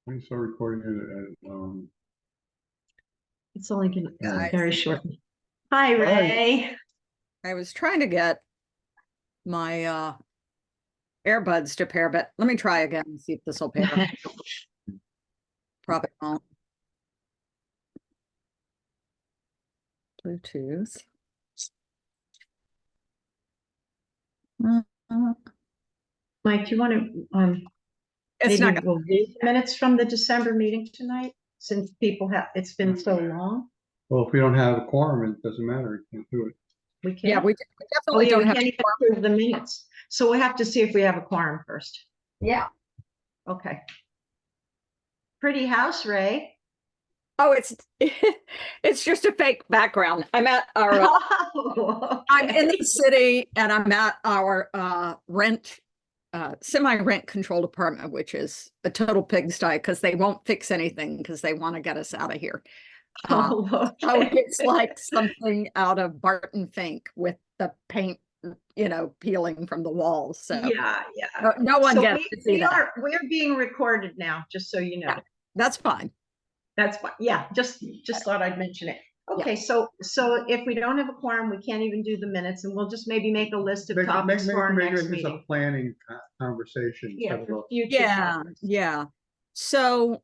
I saw recording it at, It's only going to Yeah, very short. Hi, Ray. I was trying to get my earbuds to pair, but let me try again and see if this will pair. Probably won't. Bluetooth. Mike, do you want to It's maybe not. we'll do minutes from the December meeting tonight, since people have, it's been so long. well, if we don't have a quorum, it doesn't matter. We can't do it. We can't. Yeah, we Oh, definitely yeah, don't we have. can't even approve the minutes. So we'll have to see if we have a quorum first. Yeah. Okay. Pretty house, Ray. Oh, it's just a fake background. I'm at our. I'm in the city, and I'm at our semi-rent controlled apartment, which is a total pigsty because they won't fix anything because they want to get us out of here. Oh, So okay. it's like something out of Barton Fink with the paint, peeling from the walls. So Yeah. no one So gets to see that. we're being recorded now, just so you know. Yeah, that's fine. That's fine. Yeah, just thought I'd mention it. Okay, so if we don't have a quorum, we can't even do the minutes, and we'll just maybe make a list of topics for our next It's a meeting. planning conversation. Yeah, instead of for a- future Yeah, topics. yeah. So,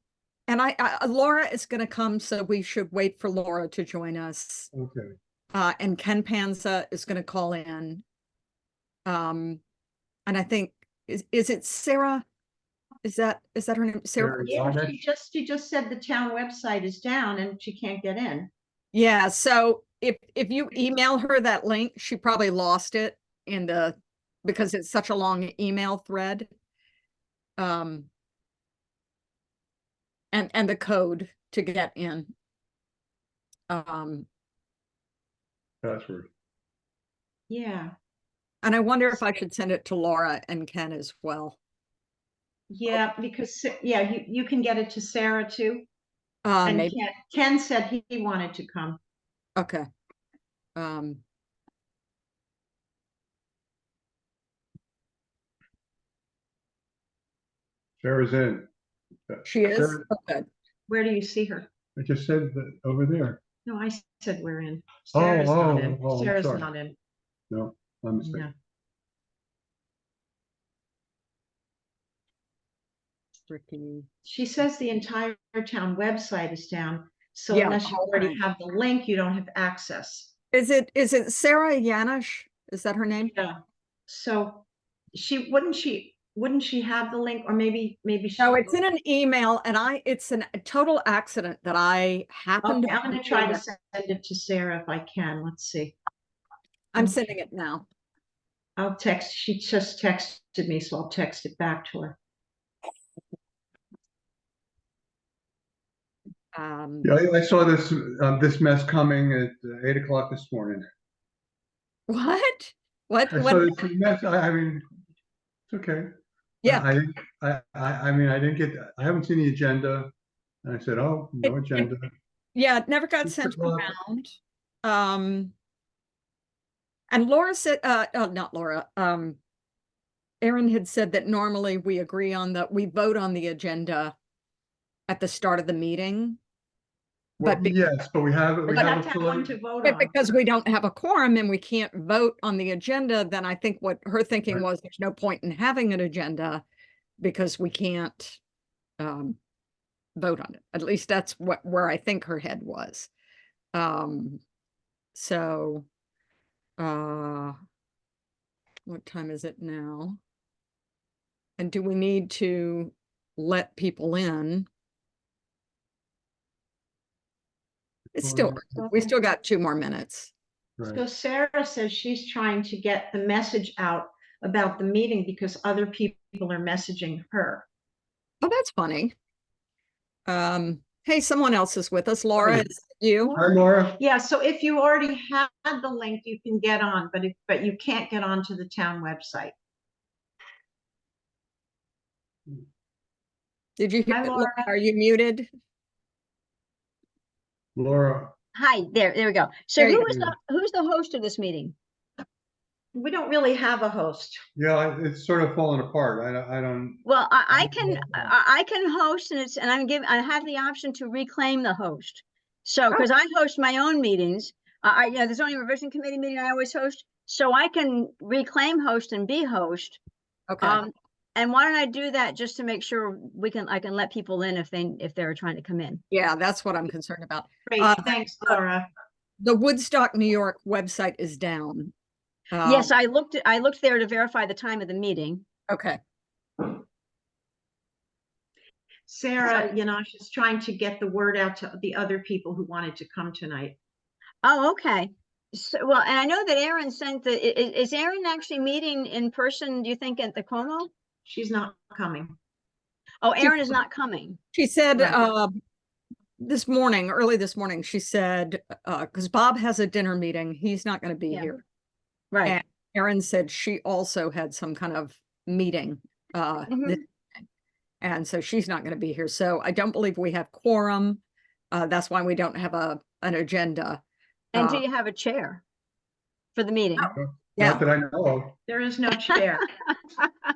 and Laura is going to come, so we should wait for Laura to join us. Okay. And Ken Panza is going to call in. And I think is it Sarah? Is that her name? Sarah? Sarah. Yeah, she just said the town website is down and she can't get in. Yeah. So if you email her that link, she probably lost it because it's such a long email thread. And the code to get in. Password. Yeah. And I wonder if I should send it to Laura and Ken as well. Yeah, because you can get it to Sarah too. And Maybe. Ken said he wanted to come. Okay. Sarah's in. She is? Sarah, Okay. Where do you see her? I just said that over there. No, I said we're in. Oh, Sarah's not in. I'm Sarah's sorry. not in. No, I'm mistaken. No. Ricky. She says the entire town website is down. So Yeah, unless you already okay. have the link, you don't have access. Is it Sarah Yanish? Is that her name? Yeah. So wouldn't she have the link, or maybe she. No, it's in an email, and it's a total accident that I happened. Okay, I'm going to try to send it to Sarah if I can. Let's see. I'm sending it now. I'll text. She just texted me, so I'll text it back to her. Yeah, I saw this mess coming at 8 o'clock this morning. What? What? I saw this mess. I mean, it's okay. Yeah. I mean, I haven't seen the agenda. And I said, oh, no agenda. Yeah, it never got sent around. And Laura said, not Laura, Erin had said that normally we vote on the agenda at the start of the meeting. Well, yes, but we have one to vote on. Because we don't have a quorum and we can't vote on the agenda, then I think what her thinking was there's no point in having an agenda because we can't vote on it. At least that's where I think her head was. So what time is it now? And do we need to let people in? We still got 2 more minutes. Right. So Sarah says she's trying to get the message out about the meeting because other people are messaging her. Oh, that's funny. Hey, someone else is with us. Laura, it's you. Hi, Laura. Yeah, so if you already had the link, you can get on, but you can't get onto the town website. Did you Hi, Laura. Are you muted? Laura. Hi, there we go. So who's the host of this meeting? We don't really have a host. Yeah, it's sort of falling apart. I don't, Well, I don't can, know. I can host, and I have the option to reclaim the host. So, because I host my own meetings, the zoning revision committee meeting I always host, so I can reclaim host and be host. Okay. And why don't I do that just to make sure I can let people in if they're trying to come in. Yeah, that's what I'm concerned about. Great, thanks, Laura. The Woodstock, New York website is down. Yes, I looked there to verify the time of the meeting. Okay. Sarah, she's trying to get the word out to the other people who wanted to come tonight. Oh, okay. So, well, and I know that Erin sent is Erin actually meeting in person, do you think, at the Como? She's not coming. Oh, Erin is not coming. She said, Right. early this morning, she said, because Bob has a dinner meeting, he's not going to be Yeah. here. Right. And Erin said she also had some kind of meeting, and so she's not going to be here. So I don't believe we have quorum. That's why we don't have an agenda. And do you have a chair for the meeting? Yeah. Not that I know of. There is no chair.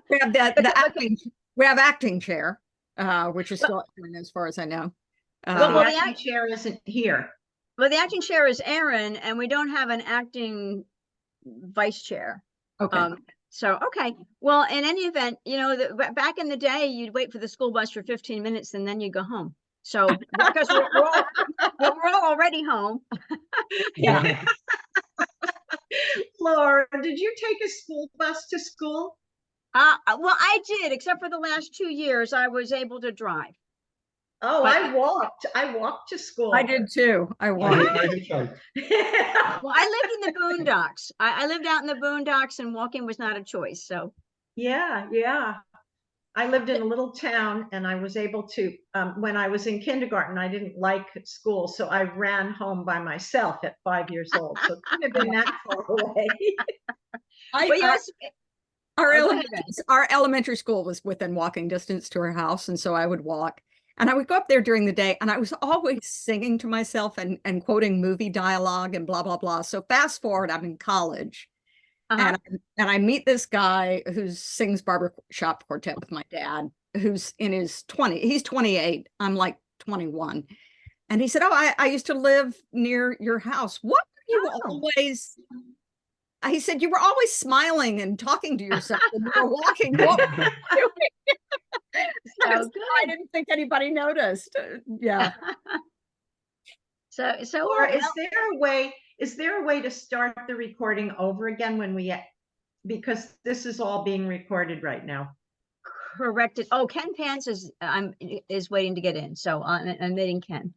We have we have acting chair, which is still acting as far as I know. Well, well, the the acting chair isn't here. Well, the acting chair is Erin, and we don't have an acting vice chair. Okay. So, okay. Well, in any event, back in the day, you'd wait for the school bus for 15 minutes and then you go home. So, because we're all already home. Yeah. Laura, did you take a school bus to school? Well, I did, except for the last 2 years, I was able to drive. Oh, But- I walked to school. I did too. I I walked. hitchhiked. Well, I lived in the boondocks. I lived out in the boondocks, and walking was not a choice. So, Yeah. I lived in a little town and I was able to, when I was in kindergarten, I didn't like school. So I ran home by myself at 5 years old. So it couldn't have been that far away. but yes, Our elementary school was within walking distance to our house, and so I would walk. And I would go up there during the day, and I was always singing to myself and quoting movie dialogue and blah, blah, blah. So fast forward, I'm in college, and I meet this guy who sings barbershop quartet with my dad, who's in his 20s. He's 28. I'm like 21. And he said, "Oh, I used to live near your house. What were you always?" He said, "You were always smiling and talking to yourself when you were walking." What were you doing? I didn't think anybody noticed. Yeah. So Or is there a way to start the recording over again because this is all being recorded right now? corrected. Oh, Ken Pants is waiting to get in. So I'm waiting Ken.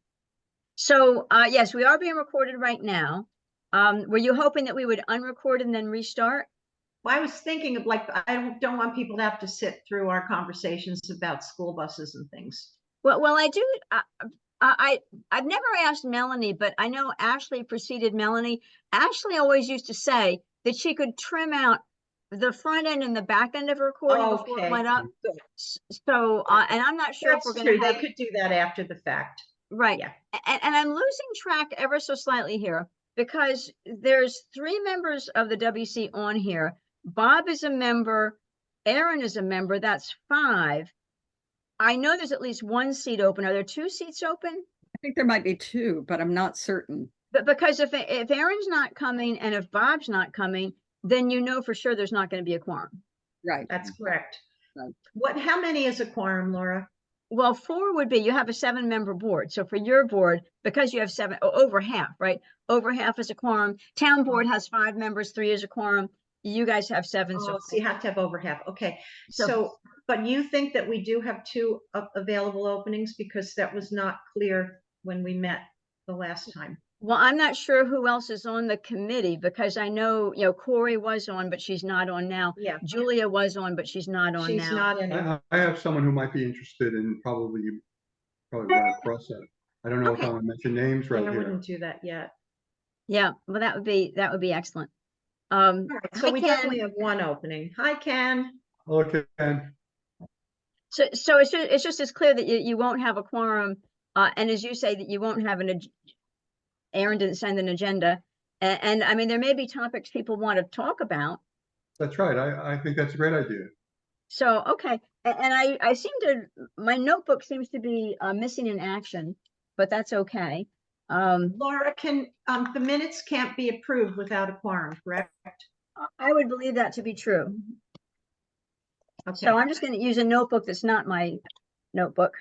So yes, we are being recorded right now. Were you hoping that we would unrecord and then restart? Well, I was thinking of I don't want people to have to sit through our conversations about school buses and things. Well, I do. I've never asked Melanie, but I know Ashley preceded Melanie. Ashley always used to say that she could trim out the front end and the back end of a recording before it went up. So, and I'm not sure if we're going to They could do that after the fact. Right. Yeah. And I'm losing track ever so slightly here because there's 3 members of the WC on here. Bob is a member. Erin is a member. That's 5. I know there's at least 1 seat open. Are there 2 seats open? I think there might be 2, but I'm not certain. But because if Erin's not coming and if Bob's not coming, then you know for sure there's not going to be a quorum. Right. That's correct. Right. How many is a quorum, Laura? Well, 4 would be, you have a 7-member board. So for your board, because you have 7, over half, right? Over half is a quorum. Town board has 5 members, 3 is a quorum. You guys have 7. So you have to have over half. Okay. So, but you think that we do have 2 available openings because that was not clear when we met the last time. Well, I'm not sure who else is on the committee because I know, Corey was on, but she's not on now. Yeah. Julia was on, but she's not on now. She's not anymore. I have someone who might be interested in probably run across that. I don't know if I want to mention names right I here. wouldn't do that yet. Yeah, well, that would be excellent. All right, so hi, we Ken. definitely have 1 opening. Hi, Ken. Okay. So it's just as clear that you won't have a quorum, and as you say that you won't have Erin didn't send an agenda, and I mean there may be topics people want to talk about, That's right. I think that's a great idea. So, okay, and I seem to, my notebook seems to be missing in action, but that's okay. Laura, the minutes can't be approved without a quorum, correct? I would believe that to be true. Okay. So I'm just going to use a notebook that's not my notebook.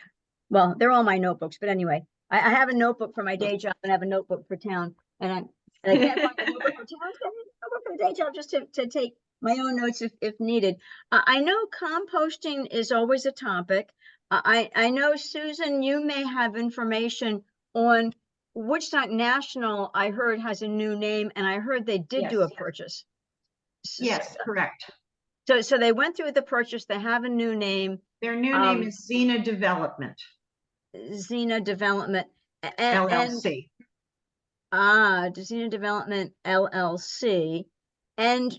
Well, they're all my notebooks, but anyway, I have a notebook for my day job and I have a notebook for town, and I can't find a notebook for town, so I need a notebook for the day job just to take my own notes if needed. I know composting is always a topic. I know, Susan, you may have information on Woodstock National. I heard has a new name, and I heard they did do a Yes. purchase. Yes, correct. So they went through the purchase. They have a new name, Their new name is Xena Development, Xena Development, and LLC. Xena Development LLC. And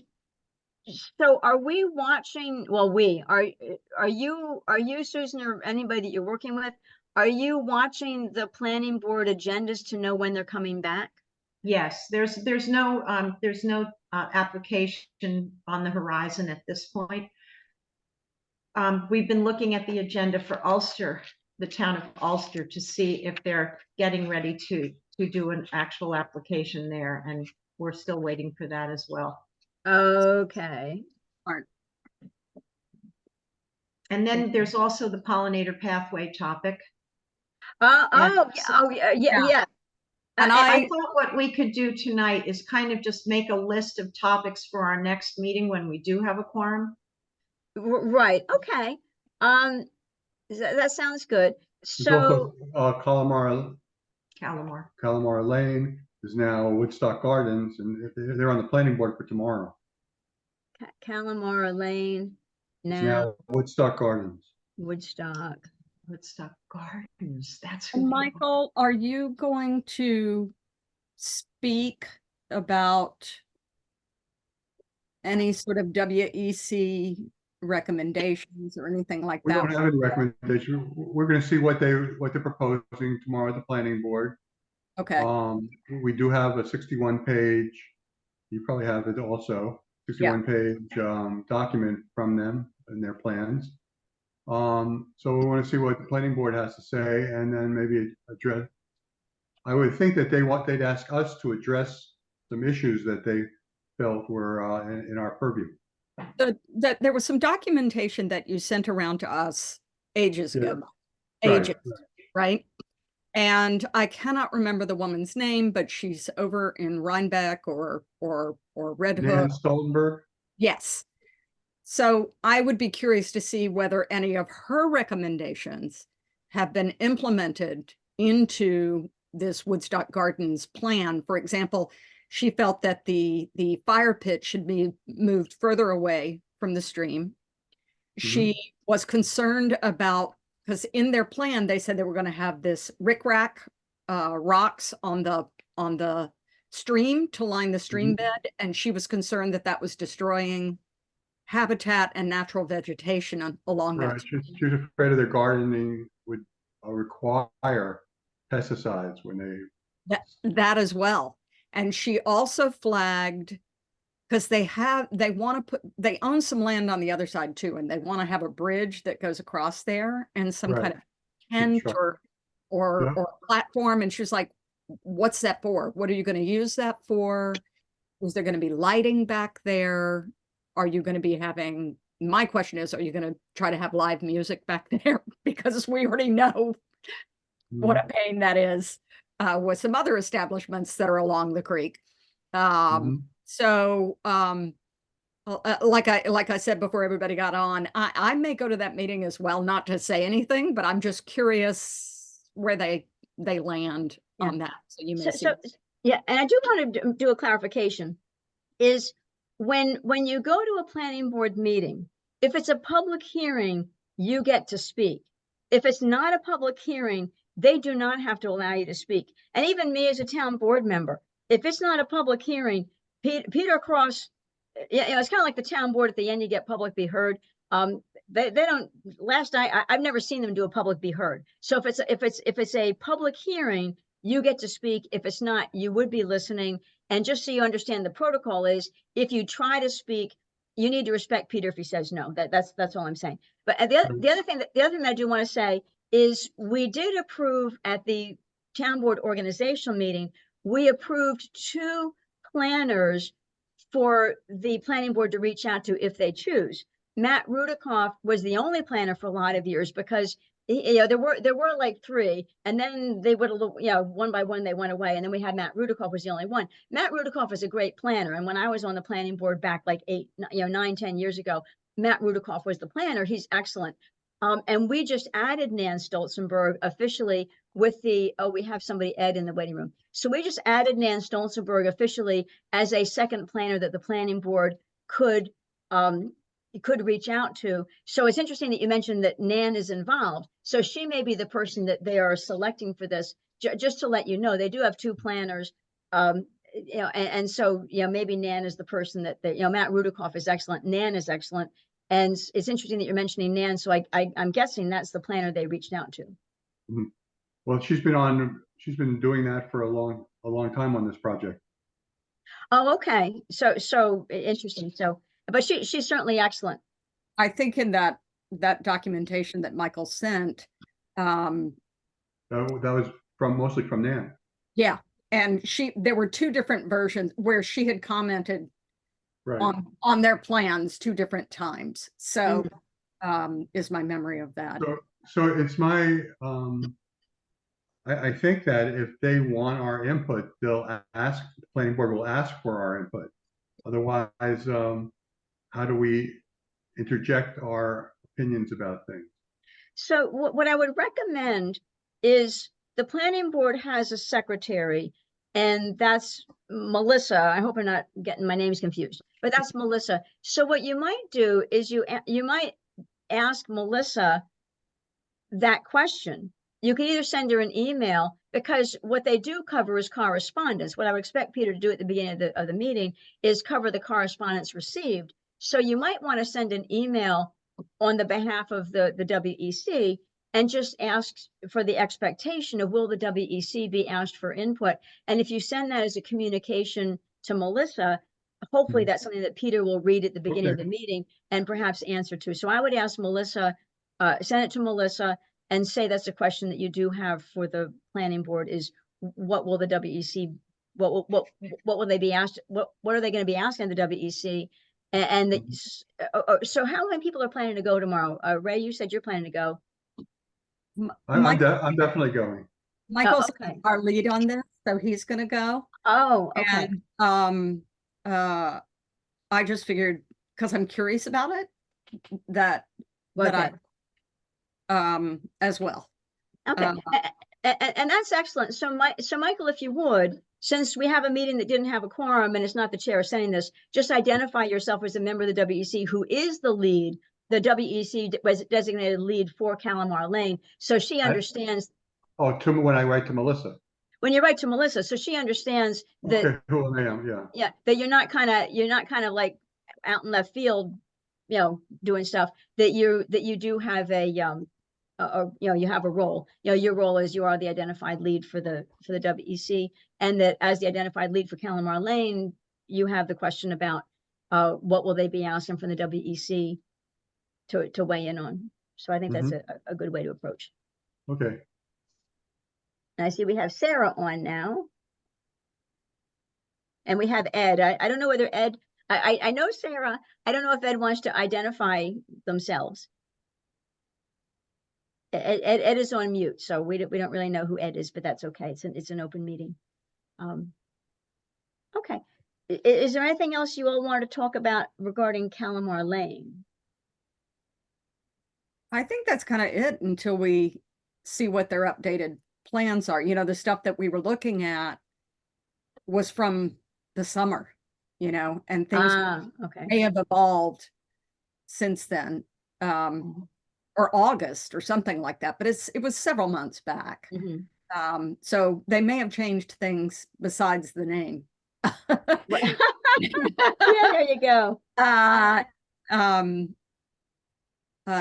so are we watching, well, are you, Susan, or anybody that you're working with, are you watching the planning board agendas to know when they're coming back? Yes, there's no application on the horizon at this point. We've been looking at the agenda for Ulster, the town of Ulster, to see if they're getting ready to do an actual application there, and we're still waiting for that as well. Okay. And then there's also the pollinator pathway topic. Yeah. And I thought what we could do tonight is kind of just make a list of topics for our next meeting when we do have a quorum. Right, okay. That sounds good. There's So, also Calamar. Lane is now Woodstock Gardens, and they're on the planning board for tomorrow. Calamara Lane, It's now now Woodstock Gardens. Woodstock. Woodstock Gardens, that's And who. Michael, are you going to speak about any sort of WEC recommendations or anything like We that? don't have any recommendation. We're going to see what they're proposing tomorrow at the planning board. Okay. We do have a 61-page, you probably have it also, 61-page document from them and their plans. So we want to see what the planning board has to say, and then maybe address. I would think that they'd ask us to address some issues that they felt were in our purview. There was some documentation that you sent around to us ages ago. Right. Right? And I cannot remember the woman's name, but she's over in Rhinebeck or Red Hook. Nan Stoltenberg? Yes. So I would be curious to see whether any of her recommendations have been implemented into this Woodstock Gardens plan. For example, she felt that the fire pit should be moved further away from the stream. She was concerned about, because in their plan, they said they were going to have this rickrack rocks on the stream to line the stream bed. And she was concerned that that was destroying habitat and natural vegetation along that. She was afraid of their gardening would require pesticides when they. That as well. And she also flagged, because they own some land on the other side too, and they want to have a bridge that goes across there and some kind of tent or platform. And she was like, what's that for? What are you going to use that for? Is there going to be lighting back there? Are you going to be having, my question is, are you going to try to have live music back there? Because we already know what a pain that is with some other establishments that are along the creek. So, like I said before everybody got on, I may go to that meeting as well, not to say anything, but I'm just curious where they land on that. So you may see. Yeah, and I do want to do a clarification. Is when you go to a planning board meeting, if it's a public hearing, you get to speak. If it's not a public hearing, they do not have to allow you to speak. And even me as a town board member, if it's not a public hearing, Peter Cross, it's kind of like the town board at the end, you get public be heard. They don't, I've never seen them do a public be heard. So if it's a public hearing, you get to speak. If it's not, you would be listening. And just so you understand, the protocol is if you try to speak, you need to respect Peter if he says no. That's all I'm saying. But the other thing that I do want to say is we did approve at the town board organizational meeting, we approved 2 planners for the planning board to reach out to if they choose. Matt Rudikoff was the only planner for a lot of years because there were like 3, and then they would, one by one they went away, and then we had Matt Rudikoff was the only one. Matt Rudikoff is a great planner, and when I was on the planning board back like 9, 10 years ago, Matt Rudikoff was the planner. He's excellent. And we just added Nan Stolzenberg officially with the, we have somebody, Ed, in the waiting room. So we just added Nan Stolzenberg officially as a second planner that the planning board could reach out to. So it's interesting that you mentioned that Nan is involved. So she may be the person that they are selecting for this. Just to let you know, they do have 2 planners. And so, maybe Nan is the person that Matt Rudikoff is excellent. Nan is excellent. And it's interesting that you're mentioning Nan. So I'm guessing that's the planner they reached out to. Mm-hmm. Well, she's been doing that for a long time on this project. Oh, okay. So interesting. So, but she's certainly excellent. I think in that documentation that Michael sent, that was mostly from Nan. Yeah. And there were 2 different versions where she had commented right. on their plans 2 different times. So is my memory of that. So it's my, I think that if they want our input, they'll ask, the planning board will ask for our input. Otherwise, how do we interject our opinions about things? So what I would recommend is the planning board has a secretary, and that's Melissa. I hope I'm not getting my names confused, but that's Melissa. So what you might do is you might ask Melissa that question. You can either send her an email, because what they do cover is correspondence. What I would expect Peter to do at the beginning of the meeting is cover the correspondence received. So you might want to send an email on the behalf of the WEC and just ask for the expectation of, will the WEC be asked for input? And if you send that as a communication to Melissa, hopefully that's something that Peter will read at the beginning of the meeting and perhaps answer to. So I would ask Melissa, send it to Melissa and say that's a question that you do have for the planning board, is what will the WEC, what will they be asked? What are they going to be asking the WEC? So how many people are planning to go tomorrow? Ray, you said you're planning to go. I'm definitely going. Michael's our lead on this, so he's going to go. Oh, okay. And I just figured, because I'm curious about it, that I as well. Okay, and that's excellent. So Michael, if you would, since we have a meeting that didn't have a quorum and it's not the chair sending this, just identify yourself as a member of the WEC who is the lead. The WEC was designated lead for Calamar Lane, so she understands. When I write to Melissa. When you write to Melissa, so she understands that. Okay, who I am, yeah, that you're not kind of like out in left field, doing stuff. That you do have a you have a role. Your role is you are the identified lead for the WEC, and that as the identified lead for Calamar Lane, you have the question about what will they be asking from the WEC to weigh in on. So I think that's a good way to approach. Okay. And I see we have Sarah on now, and we have Ed. I don't know whether Ed. I know Sarah. I don't know if Ed wants to identify themselves. Ed is on mute, so we don't really know who Ed is, but that's okay. It's an open meeting. Okay. Is there anything else you all want to talk about regarding Calamar Lane? I think that's kind of it until we see what their updated plans are. The stuff that we were looking at was from the summer, and things may have evolved since then. Or August or something like that, but it was several months back. So they may have changed things besides the name. Yeah, there you go.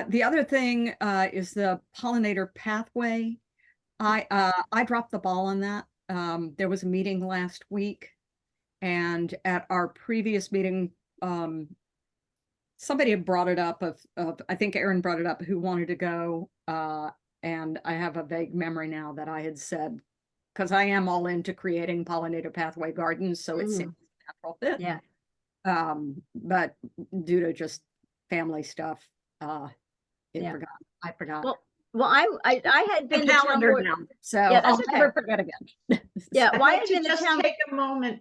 The other thing is the pollinator pathway. I dropped the ball on that. There was a meeting last week, and at our previous meeting, somebody had brought it up of I think Aaron brought it up, who wanted to go. And I have a vague memory now that I had said, because I am all into creating pollinator pathway gardens, so it seems a natural fit. Yeah. But due to just family stuff, I forgot. Well, I had The been the town calendar board. down, so Yeah, that's I'll okay. never forget again. Yeah, I'd why like had to been the just town? take a moment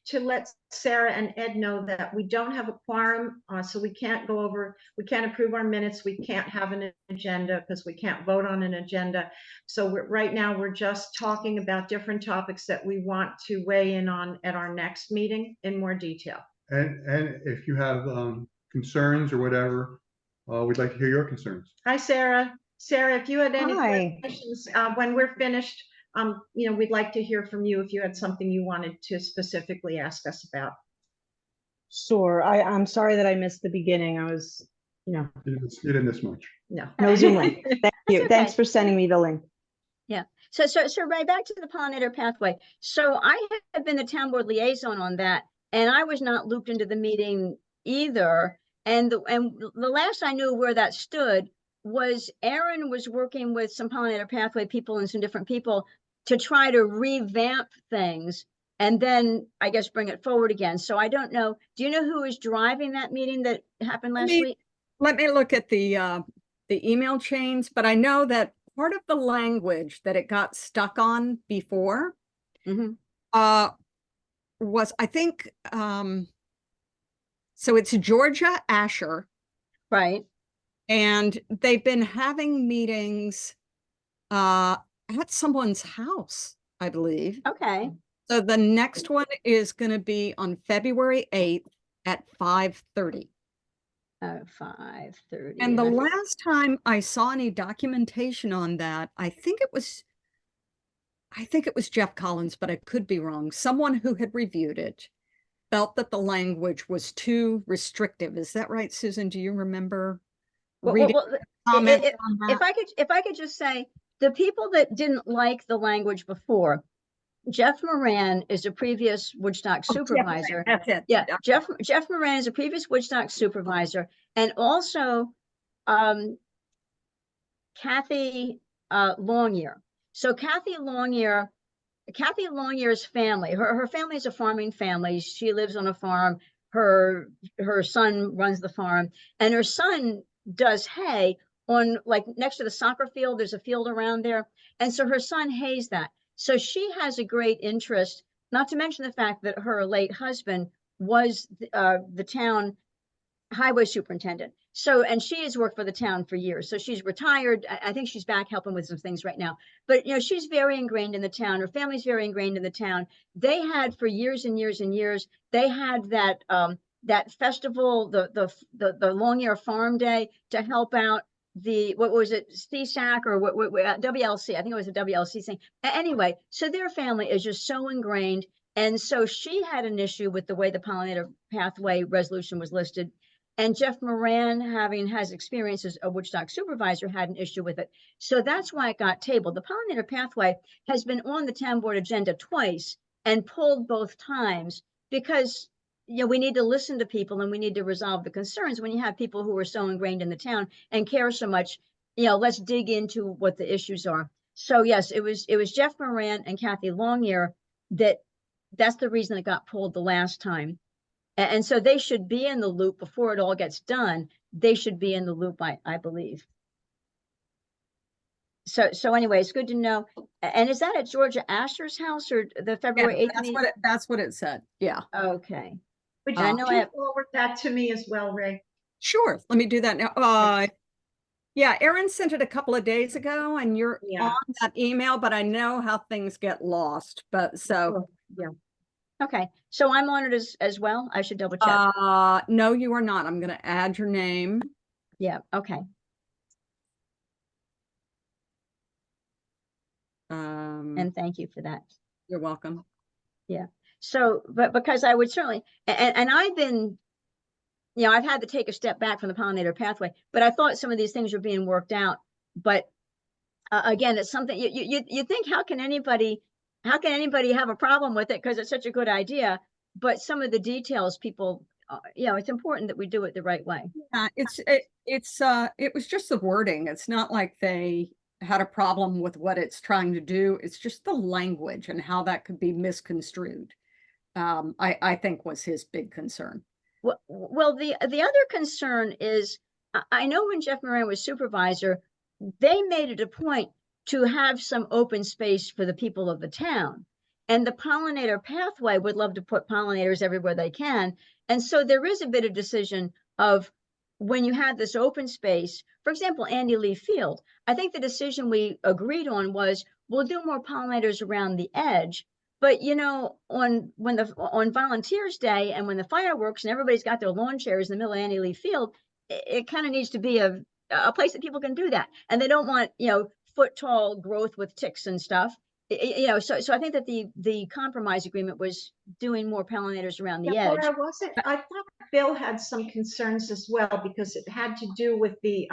to let Sarah and Ed know that we don't have a quorum, so we can't approve our minutes. We can't have an agenda because we can't vote on an agenda. So right now we're just talking about different topics that we want to weigh in on at our next meeting in more detail. And if you have concerns or whatever, we'd like to hear your concerns. Hi, Sarah. Sarah, if you had any Hi. questions, when we're finished, we'd like to hear from you if you had something you wanted to specifically ask us about. Sure. I'm sorry that I missed the beginning. I was, You didn't miss much. No. no Zoom link. Thank you. okay. Thanks for sending me the link. Yeah. So right back to the pollinator pathway. So I have been the town board liaison on that, and I was not looped into the meeting either. And the last I knew where that stood was Aaron was working with some pollinator pathway people and some different people to try to revamp things and then I guess bring it forward again. So I don't know. Do you know who is driving that meeting that happened last week? Let me look at the email chains, but I know that part of the language that it got stuck on before was, I think, so it's Georgia Asher. Right. And they've been having meetings at someone's house, I believe. Okay. So the next one is going to be on February 8th at 5:30. 5:30. And the last time I saw any documentation on that, I think it was Jeff Collins, but I could be wrong. Someone who had reviewed it felt that the language was too restrictive. Is that right, Susan? Do you remember reading comments on that? If I could just say, the people that didn't like the language before, Jeff Moran is a previous Woodstock supervisor. That's it. Yeah, Jeff Moran is a previous Woodstock supervisor, and also Kathy Longyear. So Kathy Longyear's family, her family is a farming family. She lives on a farm. Her son runs the farm, and her son does hay on, like, next to the soccer field. There's a field around there, and so her son hays that. So she has a great interest, not to mention the fact that her late husband was the town highway superintendent. So, and she has worked for the town for years. So she's retired. I think she's back helping with some things right now. But, she's very ingrained in the town. Her family's very ingrained in the town. They had for years and years and years, they had that that festival, the Longyear Farm Day, to help out what was it, CSAC or what WLC? I think it was a WLC thing. Anyway, so their family is just so ingrained. And so she had an issue with the way the pollinator pathway resolution was listed. And Jeff Moran, has experience as a Woodstock supervisor, had an issue with it. So that's why it got tabled. The pollinator pathway has been on the town board agenda twice and pulled both times because we need to listen to people and we need to resolve the concerns. When you have people who are so ingrained in the town and care so much, let's dig into what the issues are. So yes, it was Jeff Moran and Kathy Longyear that's the reason it got pulled the last time. And so they should be in the loop before it all gets done. They should be in the loop, I believe. So anyway, it's good to know. And is that at Georgia Asher's house or the February 8th meeting? That's what it said. Yeah. Okay. Would I you know I have forward that to me as well, Ray? Sure. Let me do that now. Yeah, Aaron sent it a couple of days ago and you're on that email, but I know how things get lost. But so yeah. Okay, so I'm on it as well. I should double check. No, you are not. I'm going to add your name. Yeah. Okay. And thank you for that. You're welcome. Yeah. So, but because I would certainly, and I've been, I've had to take a step back from the pollinator pathway, but I thought some of these things were being worked out. But again, it's something you think, how can anybody have a problem with it? Because it's such a good idea. But some of the details people you know, it's important that we do it the right way. It was just the wording. It's not like they had a problem with what it's trying to do. It's just the language and how that could be misconstrued. I think was his big concern. Well, the other concern is, I know when Jeff Moran was supervisor, they made it a point to have some open space for the people of the town. And the pollinator pathway would love to put pollinators everywhere they can. And so there is a bit of decision of when you have this open space, for example, Andy Lee Field, I think the decision we agreed on was we'll do more pollinators around the edge. But you know, on Volunteers Day and when the fireworks and everybody's got their lawn chairs in the middle of Andy Lee Field, it kind of needs to be a place that people can do that. And they don't want, you know, foot tall growth with ticks and stuff. You know, so I think that the compromise agreement was doing more pollinators around the edge. Laura, I thought Bill had some concerns as well because it had to do with the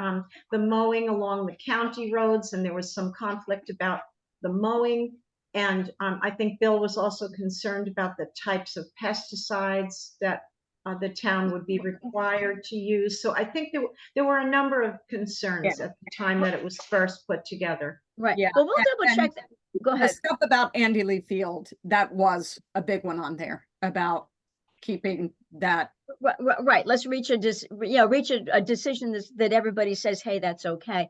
mowing along the county roads, and there was some conflict about the mowing. And I think Bill was also concerned about the types of pesticides that the town would be required to use. So I think there were a number of concerns at the time that it was first put together. Right. Yeah. Well, we'll double check that. Go The ahead. stuff about Andy Lee Field, that was a big one on there about keeping that. Right. Let's reach a decision that everybody says, hey, that's okay.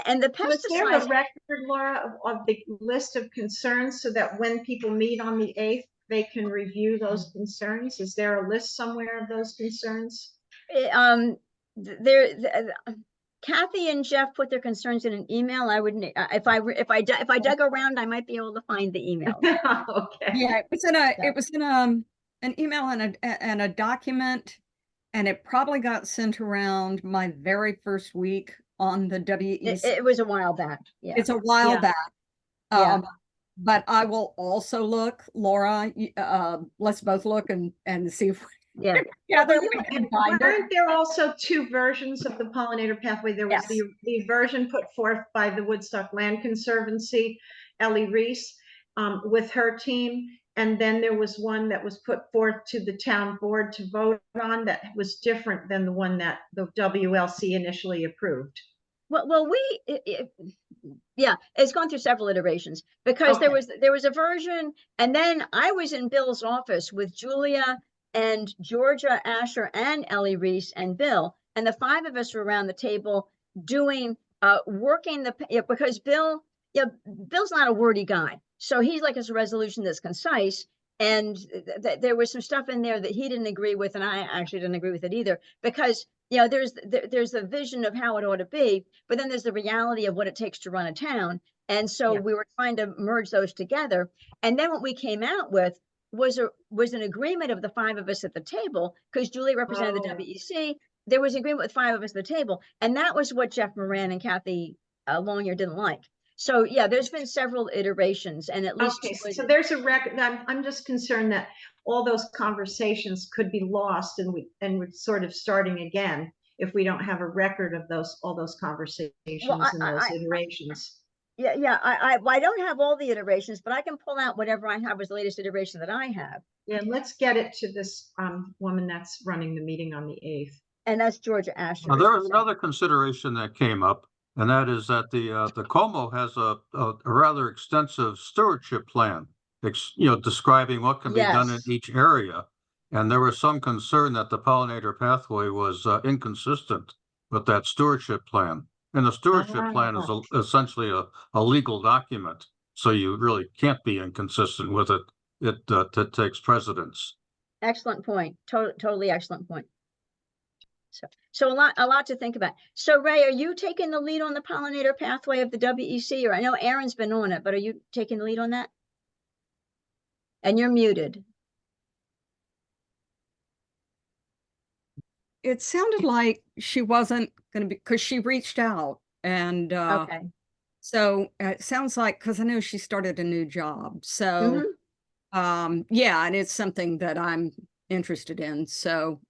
And the Was there a pesticides, record, Laura, of the list of concerns so that when people meet on the 8th, they can review those concerns? Is there a list somewhere of those concerns? Kathy and Jeff put their concerns in an email. I wouldn't, if I dug around, I might be able to find the email. Okay. Yeah, it was in an email and a document, and it probably got sent around my very first week on the WEC. It was a while back. Yeah. It's a while Yeah. back. Yeah. But I will also look, Laura, let's both look and see if Yeah. together Well, we yeah, can and find it. weren't there also two versions of the pollinator pathway? There was Yes. the version put forth by the Woodstock Land Conservancy, Ellie Reese, with her team. And then there was one that was put forth to the town board to vote on that was different than the one that the WLC initially approved. Well, yeah, it's gone through several iterations because there was a version, and then I was in Bill's office with Julia and Georgia Asher and Ellie Reese and Bill, and the five of us were around the table doing working because Bill's not a wordy guy, so he's like a resolution that's concise. And there was some stuff in there that he didn't agree with, and I actually didn't agree with it either, because you know there's a vision of how it ought to be, but then there's the reality of what it takes to run a town. And so we were trying to merge those together. And then what we came out with was an agreement of the five of us at the table, because Julie represented the WEC. There was an agreement with five of us at the table, and that was what Jeff Moran and Kathy Longyear didn't like. So yeah, there's been several iterations, and at least so there's a record. I'm just concerned that all those conversations could be lost, and we're sort of starting again if we don't have a record of all those conversations and those iterations. Yeah, I don't have all the iterations, but I can pull out whatever I have as the latest iteration that I have. Yeah, let's get it to this woman that's running the meeting on the 8th. And that's Georgia Asher. Now, there was another consideration that came up, and that is that the Como has a rather extensive stewardship plan, describing what can be done in each area. And there was some concern that the pollinator pathway was inconsistent with that stewardship plan. And the stewardship plan is essentially a legal document, so you really can't be inconsistent with it. It takes precedence. Excellent point. Totally excellent point. So a lot to think about. So Ray, are you taking the lead on the pollinator pathway of the WEC? Or I know Aaron's been on it, but are you taking the lead on that? And you're muted. It sounded like she wasn't going to be, because she reached out, and Okay. so it sounds like, because I know she started a new job, so yeah, and it's something that I'm interested in, so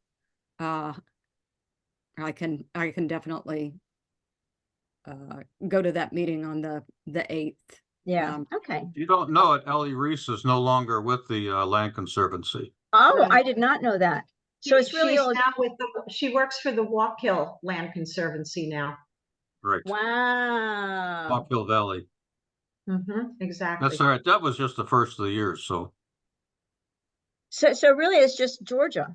I can definitely go to that meeting on the 8th. Yeah. Okay. You don't know it, Ellie Reese is no longer with the Land Conservancy. Oh, I did not know that. So it's really She's all, now with she works for the Walk Hill Land Conservancy now. Right. wow. Walk Hill Valley. Exactly. That's all right. That was just the first of the year, so. So really it's just Georgia.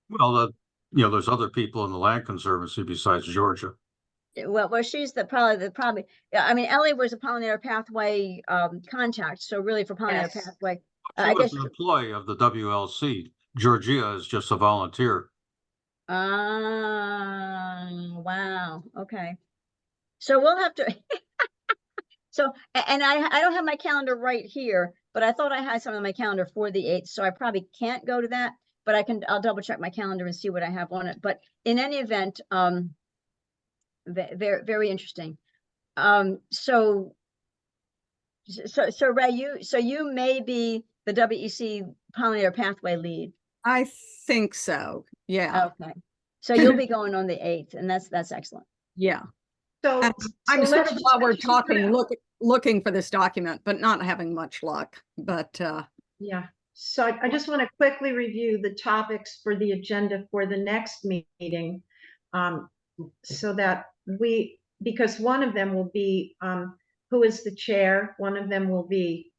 Well, there's other people in the Land Conservancy besides Georgia. Well, she's probably, yeah, I mean, Ellie was a pollinator pathway contact. So really for pollinator Yes. pathway, She I was guess. an employee of the WLC. Georgia is just a volunteer. Wow. Okay. So we'll have to, so, and I don't have my calendar right here, but I thought I had something on my calendar for the 8th, so I probably can't go to that, but I'll double check my calendar and see what I have on it. But in any event, very, very interesting. So Ray, you may be the WEC pollinator pathway lead. I think so. Yeah. Okay. So you'll be going on the 8th, and that's excellent. Yeah. So, And I'm so sort let's of, just while we're let's just put talking, it- looking for this document, but not having much luck. But Yeah. So I just want to quickly review the topics for the agenda for the next meeting, so that because one of them will be who is the chair. One of them will be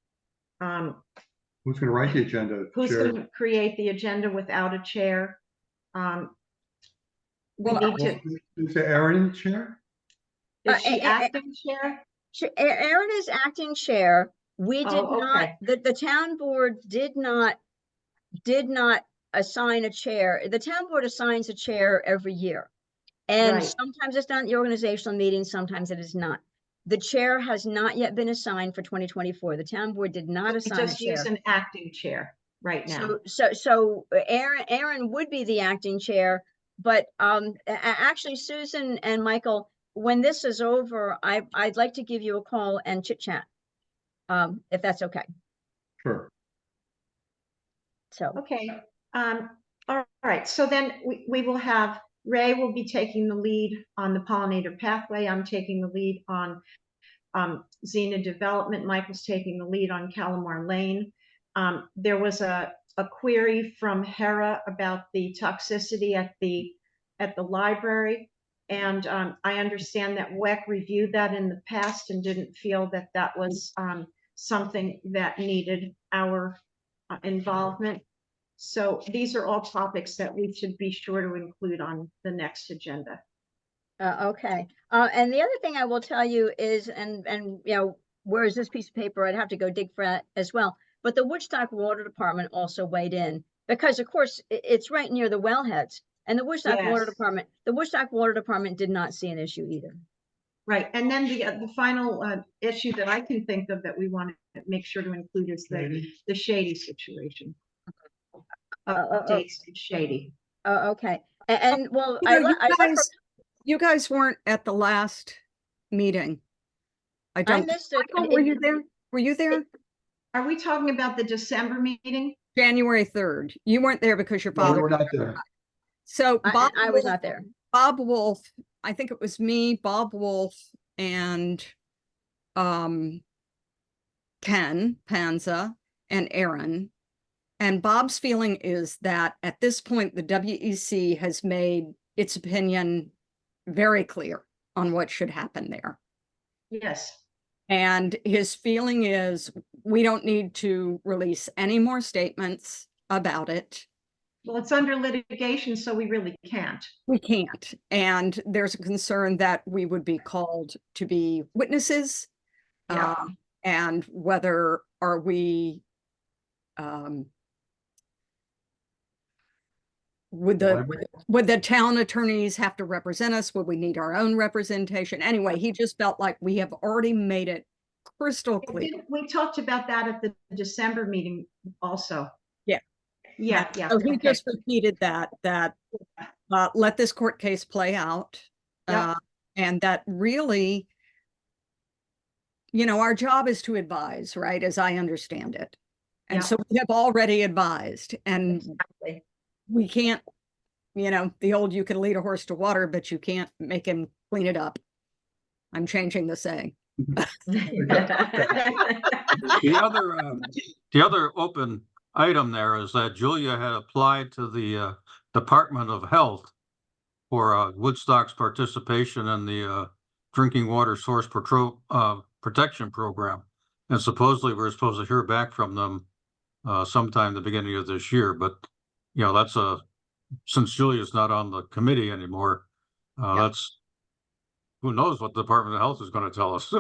Who's going to write the agenda? who's Chair? going to create the agenda without a chair. We Well, need to. Is Erin the chair? Is she acting chair? Erin is acting chair. We did Oh, not, okay. the town board did not assign a chair. The town board assigns a chair every year. And Right. sometimes it's done at the organizational meeting, sometimes it is not. The chair has not yet been assigned for 2024. The town board did not We assign a just chair. use an acting chair right now. So Erin would be the acting chair, but actually Susan and Michael, when this is over, I'd like to give you a call and chit chat, if that's okay. Sure. So Okay. All right. So then we will have Ray will be taking the lead on the pollinator pathway. I'm taking the lead on Xena development. Michael's taking the lead on Calamar Lane. There was a query from Hera about the toxicity at the library. And I understand that WEC reviewed that in the past and didn't feel that that was something that needed our involvement. So these are all topics that we should be sure to include on the next agenda. okay. And the other thing I will tell you is, and where is this piece of paper? I'd have to go dig for that as well. But the Woodstock Water Department also weighed in because, of course, it's right near the wellheads, and the Woodstock Water Department did not see an issue either. Right, and then the final issue that I can think of that we want to make sure to include is the Shady situation. Updates to Shady. Okay. And well, you guys weren't at the last meeting. I missed it. Michael, were you there? Were you there? Are we talking about the December meeting? January 3rd. You weren't there because your No, father. we're not there. So Bob I was not there. Bob Wolf, I think it was me, Bob Wolf, and Ken Panza and Aaron. And Bob's feeling is that at this point, the WEC has made its opinion very clear on what should happen there. Yes. And his feeling is we don't need to release any more statements about it. Well, it's under litigation, so we really can't. We can't. And there's a concern that we would be called to be witnesses. Yeah. And whether are we, would the town attorneys have to represent us? Would we need our own representation? Anyway, he just felt like we have already made it crystal clear. We talked about that at the December meeting also. Yeah. Yeah. So he just repeated that let this court case play out. Yep. And that really, our job is to advise, right? As I understand it. And Yeah. so we have already advised, and Exactly. we can't, the old, you can lead a horse to water, but you can't make him clean it up. I'm changing the saying. The other open item there is that Julia had applied to the Department of Health for Woodstock's participation in the drinking water source protection program. And supposedly we're supposed to hear back from them sometime the beginning of this year. But, you know, that's since Julia's not on the committee anymore, that's, who knows what the Department of Health is going to tell us.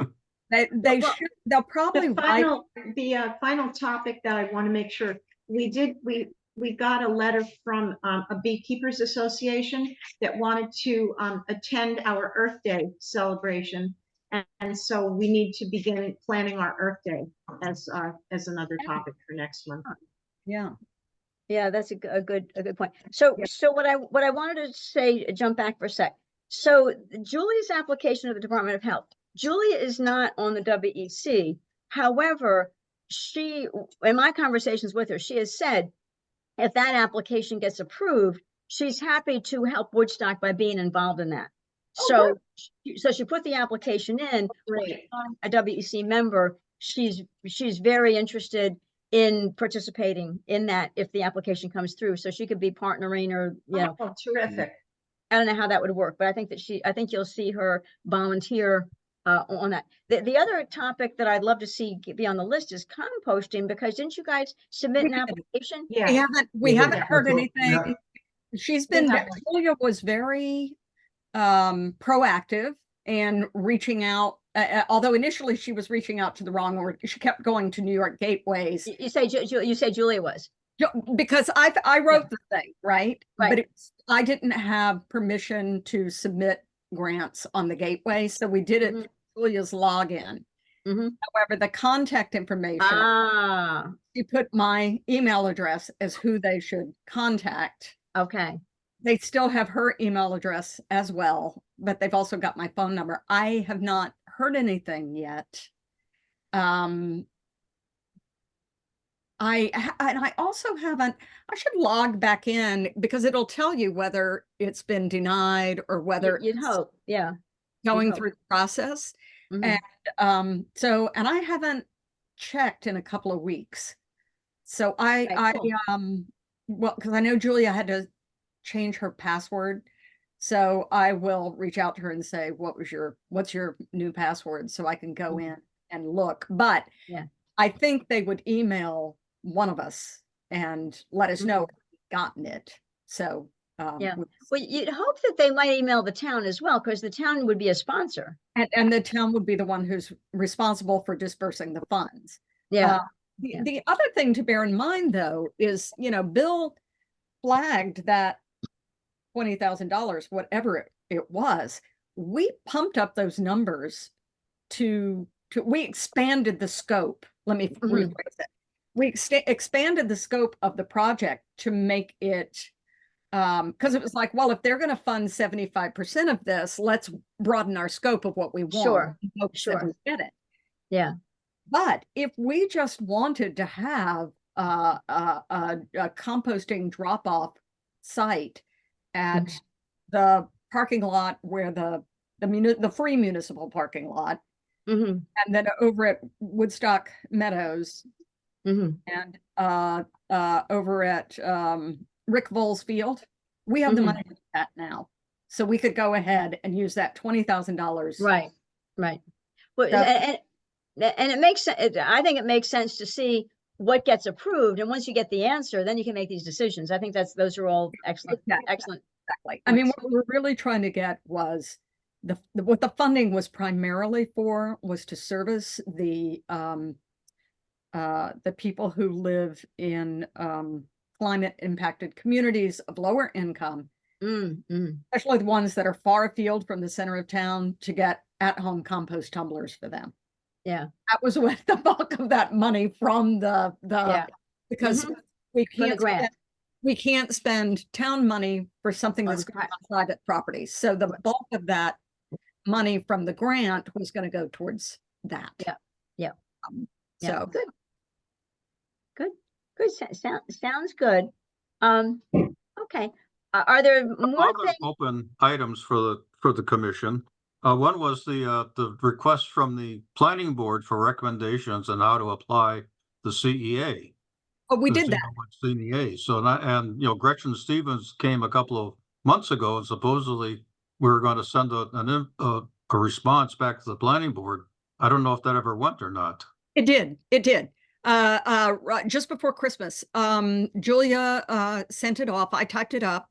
They'll probably The final topic that I want to make sure we got a letter from a beekeepers association that wanted to attend our Earth Day celebration. And so we need to begin planning our Earth Day as another topic for next month. Yeah. Yeah, that's a good point. So what I wanted to say, jump back for a sec. So Julie's application of the Department of Health, Julia is not on the WEC. However, she, in my conversations with her, she has said, if that application gets approved, she's happy to help Woodstock by being involved in that. So she put the application in. Great. A WEC member, she's very interested in participating in that if the application comes through. So she could be partnering, or Oh, terrific. I don't know how that would work, but I think you'll see her volunteer on that. The other topic that I'd love to see be on the list is composting, because didn't you guys submit an application? Yeah. We haven't heard Yeah. anything. She's been, Julia was very proactive and reaching out, although initially she was reaching out to the wrong, she kept going to New York gateways. You say Julia was. Because I wrote the thing, right? Right. But I didn't have permission to submit grants on the gateway, so we did it through Julia's login. However, the contact information, she put my email address as who they should contact. Okay. They still have her email address as well, but they've also got my phone number. I have not heard anything yet. I also haven't, I should log back in, because it'll tell you whether it's been denied or whether You'd hope, yeah. going through the process. And and I haven't checked in a couple of weeks. So well, because I know Julia had to change her password. So I will reach out to her and say, what's your new password, so I can go in and look. But I think they would email one of us and let us know if we've gotten it. So well, you'd hope that they might email the town as well, because the town would be a sponsor. And the town would be the one who's responsible for dispersing the funds. The other thing to bear in mind, though, is, Bill flagged that $20,000, whatever it was. We pumped up those numbers we expanded the scope. Let me rephrase it. We expanded the scope of the project to make it, because it was like, well, if they're going to fund 75% of this, let's broaden our scope of what we want. Sure. We get it. Yeah. But if we just wanted to have a composting drop-off site at the parking lot, where the free municipal parking lot, and then over at Woodstock Meadows, and over at Rick Voll's field, we have the money for that now, so we could go ahead and use that $20,000. Right. Well, and it makes sense. I think it makes sense to see what gets approved, and once you get the answer, then you can make these decisions. I think those are all excellent. Excellent. Exactly. I mean, what we were really trying to get was what the funding was primarily for was to service the people who live in climate impacted communities of lower income, especially the ones that are far afield from the center of town, to get at-home compost tumblers for them. Yeah, that was what the bulk of that money from because we can't spend town money for something that's going on private property. So the bulk of that money from the grant was going to go towards that. So good. Sounds good. Okay. Are there more open items for the commission? One was the request from the planning board for recommendations on how to apply the CEA. Oh, we to did see that. how much CNEA. So, and, you know, Gretchen Stevens came a couple of months ago and supposedly we were going to send a response back to the planning board. I don't know if that ever went or not. It did. It did. Just before Christmas, Julia sent it off. I typed it up.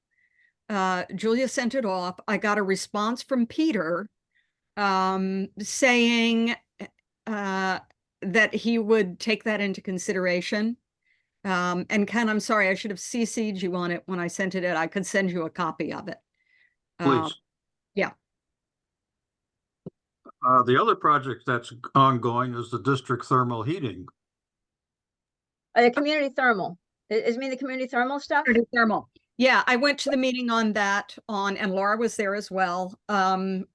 Julia sent it off. I got a response from Peter saying that he would take that into consideration. And Ken, I'm sorry, I should have CC'd you on it when I sent it. I could send you a copy of it. Please. Yeah. The other project that's ongoing is the district thermal heating. The community thermal. Is mean the community thermal stuff? Thermal. Yeah, I went to the meeting on that and Laura was there as well, on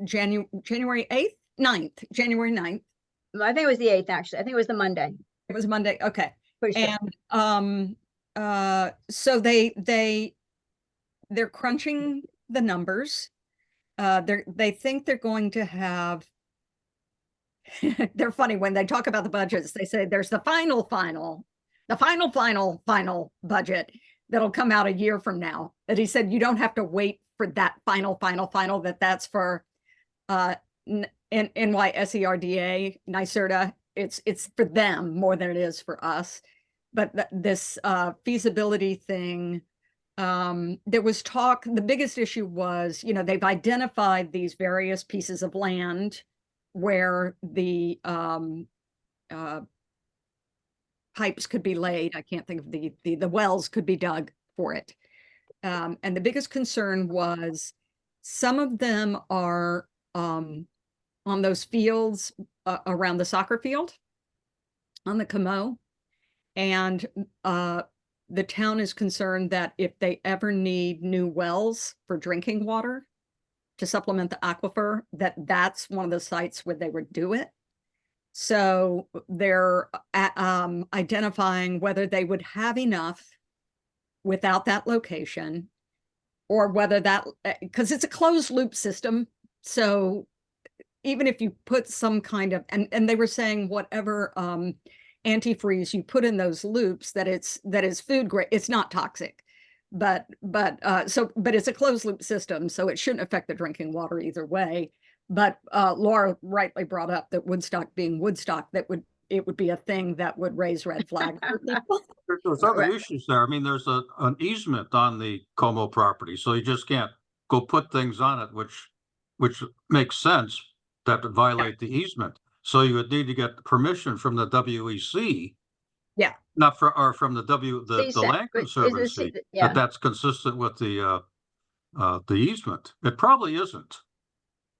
January 8th, 9th, January 9th. I think it was the 8th, actually. I think it was the Monday. It was Monday. Okay. Pretty sure. And so they're crunching the numbers. They think they're going to have they're funny when they talk about the budgets. They say there's the final budget that'll come out a year from now. But he said you don't have to wait for that final that's for NYSERDA, NYSERDA. It's for them more than it is for us. But this feasibility thing, there was talk. The biggest issue was, you know, they've identified these various pieces of land where the pipes could be laid. I can't think of the wells could be dug for it. And the biggest concern was some of them are on those fields around the soccer field on the Como. And the town is concerned that if they ever need new wells for drinking water to supplement the aquifer, that's one of the sites where they would do it. So they're identifying whether they would have enough without that location, or whether that, because it's a closed loop system. So even if you put some kind of, and they were saying whatever antifreeze you put in those loops, that is food grade, it's not toxic. But it's a closed loop system, so it shouldn't affect the drinking water either way. But Laura rightly brought up that Woodstock being Woodstock, it would be a thing that would raise red flags for people. There's other issues there. I mean, there's an easement on the Como property, so you just can't go put things on it, which makes sense, that would violate the easement. So you would need to get permission from the WEC. Yeah. Not from the Land Conservancy, yeah. that's consistent with the easement. It probably isn't.